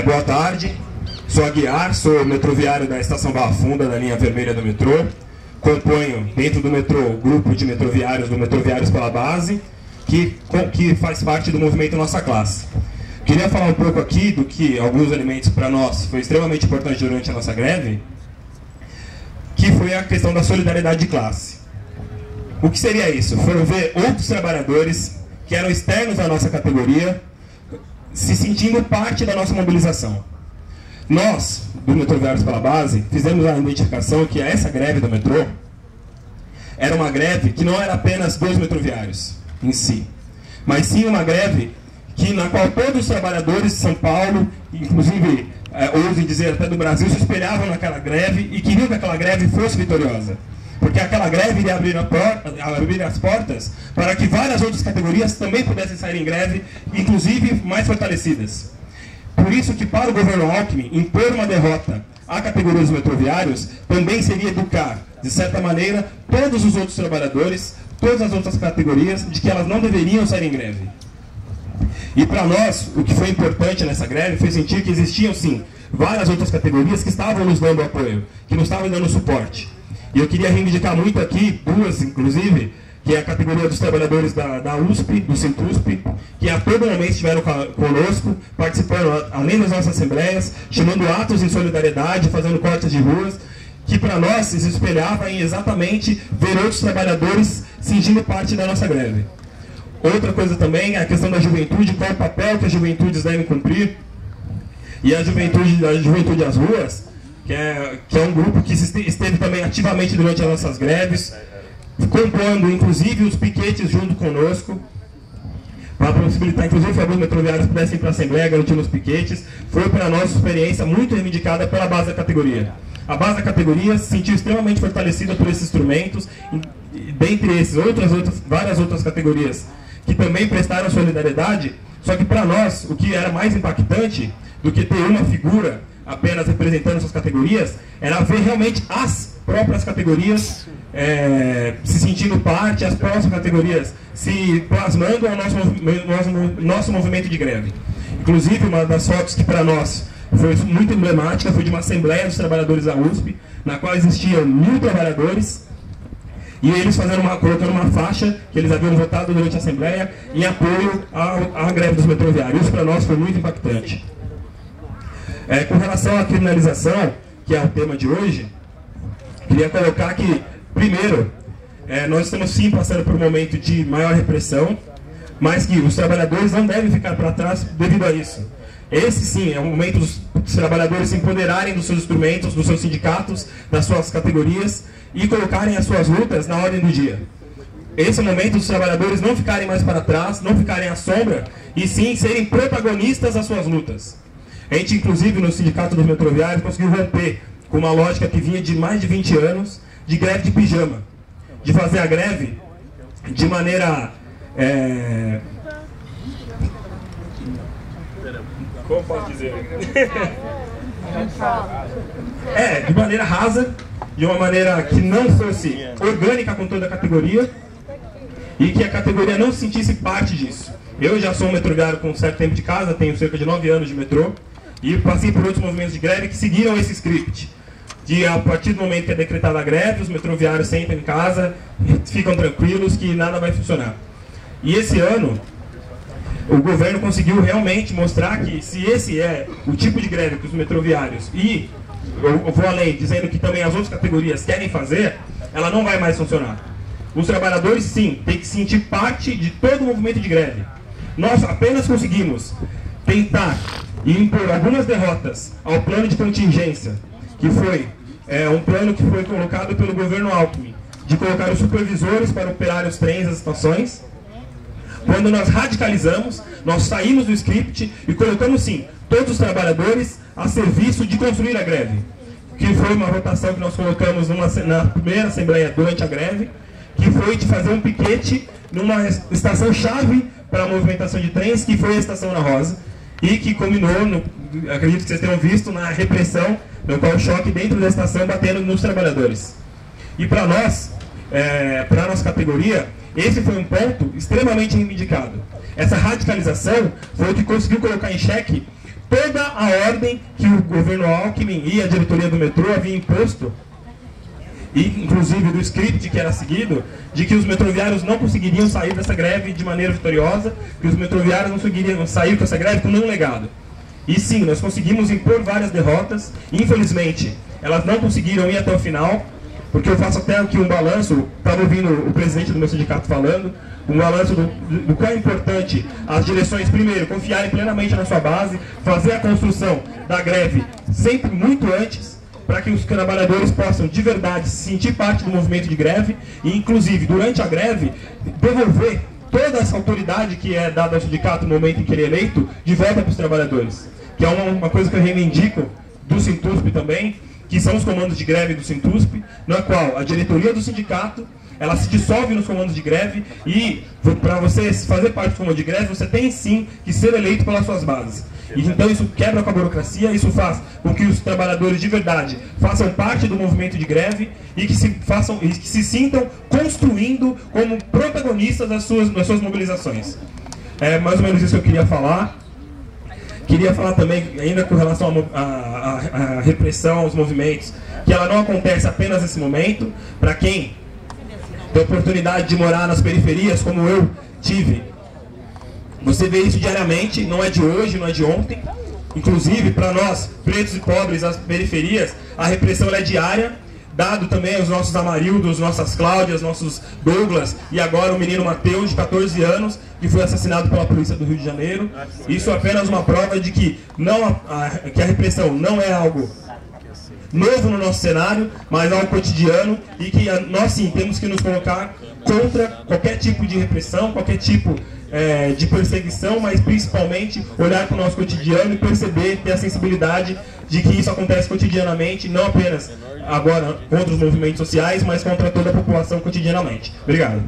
Boa tarde, sou Aguiar, sou metroviário da Estação Barra Funda, da linha vermelha do metrô. Componho dentro do metrô o grupo de metroviários do Metroviários pela Base, que faz parte do movimento Nossa Classe. Queria falar um pouco aqui do que alguns elementos para nós foi extremamente importante durante a nossa greve, que foi a questão da solidariedade de classe. O que seria isso? Foram ver outros trabalhadores que eram externos à nossa categoria, se sentindo parte da nossa mobilização. Nós, do Metroviários pela Base, fizemos a identificação que essa greve do metrô era uma greve que não era apenas dos metroviários em si, mas sim uma greve na qual todos os trabalhadores de São Paulo, inclusive, ousem dizer até do Brasil, se espelhavam naquela greve e queriam que aquela greve fosse vitoriosa. Porque aquela greve iria abrir as portas para que várias outras categorias também pudessem sair em greve, inclusive mais fortalecidas. Por isso que para o governo Alckmin, impor uma derrota à categoria dos metroviários também seria educar, de certa maneira, todos os outros trabalhadores, todas as outras categorias, de que elas não deveriam sair em greve. E para nós, o que foi importante nessa greve foi sentir que existiam, sim, várias outras categorias que estavam nos dando apoio, que nos estavam dando suporte. E eu queria reivindicar muito aqui, duas inclusive, que é a categoria dos trabalhadores da USP, do Sintusp, que a todo momento estiveram conosco, participando além das nossas assembleias, chamando atos em solidariedade, fazendo cortes de ruas, que para nós se espelhava em exatamente ver outros trabalhadores sentindo parte da nossa greve. Outra coisa também é a questão da juventude, qual o papel que as juventudes devem cumprir, e a juventude às ruas, que é um grupo que esteve também ativamente durante as nossas greves, compondo inclusive os piquetes junto conosco, para possibilitar inclusive que alguns metroviários pudessem ir para a Assembleia garantindo os piquetes. Foi para nós uma experiência muito reivindicada pela base da categoria. A base da categoria se sentiu extremamente fortalecida por esses instrumentos, e dentre esses várias outras categorias que também prestaram solidariedade. Só que para nós, o que era mais impactante do que ter uma figura apenas representando suas categorias, era ver realmente as próprias categorias se sentindo parte, as próprias categorias se plasmando ao nosso movimento de greve. Inclusive, uma das fotos que para nós foi muito emblemática foi de uma Assembleia dos Trabalhadores da USP, na qual existiam 1000 trabalhadores, e eles colocando uma faixa que eles haviam votado durante a Assembleia em apoio à greve dos metroviários. Isso para nós foi muito impactante. Com relação à criminalização, que é o tema de hoje, queria colocar que, primeiro, nós estamos sim passando por um momento de maior repressão, mas que os trabalhadores não devem ficar para trás devido a isso. Esse sim é o momento dos trabalhadores se empoderarem dos seus instrumentos, dos seus sindicatos, das suas categorias e colocarem as suas lutas na ordem do dia. Esse é o momento dos trabalhadores não ficarem mais para trás, não ficarem à sombra, e sim serem protagonistas das suas lutas. A gente, inclusive, no Sindicato dos Metroviários, conseguiu romper com uma lógica que vinha de mais de 20 anos, de greve de pijama. De fazer a greve de maneira... Como posso dizer? De maneira rasa, de uma maneira que não fosse orgânica com toda a categoria, e que a categoria não se sentisse parte disso. Eu já sou um metroviário com um certo tempo de casa, tenho cerca de 9 anos de metrô, e passei por outros movimentos de greve que seguiram esse script. De, a partir do momento que é decretada a greve, os metroviários sentam em casa, ficam tranquilos que nada vai funcionar. E esse ano, o governo conseguiu realmente mostrar que se esse é o tipo de greve que os metroviários, e eu vou além, dizendo que também as outras categorias querem fazer, ela não vai mais funcionar. Os trabalhadores, sim, têm que sentir parte de todo o movimento de greve. Nós apenas conseguimos tentar impor algumas derrotas ao plano de contingência, que foi um plano que foi colocado pelo governo Alckmin, de colocar os supervisores para operar os trens, as estações. Quando nós radicalizamos, nós saímos do script e colocamos, sim, todos os trabalhadores a serviço de construir a greve, que foi uma votação que nós colocamos na primeira assembleia durante a greve, que foi de fazer um piquete numa estação-chave para a movimentação de trens, que foi a Estação Ana Rosa, e que culminou, acredito que vocês tenham visto, na repressão, no qual o choque dentro da estação batendo nos trabalhadores. E para nós, para a nossa categoria, esse foi um ponto extremamente reivindicado. Essa radicalização foi o que conseguiu colocar em xeque toda a ordem que o governo Alckmin e a diretoria do metrô haviam imposto, e inclusive do script que era seguido, de que os metroviários não conseguiriam sair dessa greve de maneira vitoriosa, que os metroviários não conseguiriam sair com essa greve com nenhum legado. E sim, nós conseguimos impor várias derrotas, infelizmente elas não conseguiram ir até o final, porque eu faço até aqui um balanço, estava ouvindo o presidente do meu sindicato falando, um balanço do qual é importante as direções, primeiro, confiarem plenamente na sua base, fazer a construção da greve sempre muito antes, para que os trabalhadores possam de verdade se sentir parte do movimento de greve e, inclusive, durante a greve, devolver toda essa autoridade que é dada ao sindicato no momento em que ele é eleito, de volta para os trabalhadores. Que é uma coisa que eu reivindico do Sintusp também, que são os comandos de greve do Sintusp, na qual a diretoria do sindicato ela se dissolve nos comandos de greve e, para você fazer parte do comando de greve, você tem sim que ser eleito pelas suas bases. E, então isso quebra com a burocracia, isso faz com que os trabalhadores de verdade façam parte do movimento de greve e que se sintam construindo como protagonistas das suas mobilizações. É mais ou menos isso que eu queria falar. Queria falar também, ainda com relação à repressão aos movimentos, que ela não acontece apenas nesse momento. Para quem tem a oportunidade de morar nas periferias, como eu tive, você vê isso diariamente, não é de hoje, não é de ontem. Inclusive, para nós, pretos e pobres, as periferias, a repressão ela é diária, dado também aos nossos Amarildos, nossas Cláudias, nossos Douglas, e agora o menino Mateus, de 14 anos, que foi assassinado pela polícia do Rio de Janeiro. Isso é apenas uma prova de que, que a repressão não é algo novo no nosso cenário, mas algo cotidiano, e que nós sim temos que nos colocar contra qualquer tipo de repressão, qualquer tipo de perseguição, mas principalmente olhar para o nosso cotidiano e perceber, ter a sensibilidade de que isso acontece cotidianamente, não apenas agora contra os movimentos sociais, mas contra toda a população cotidianamente. Obrigado.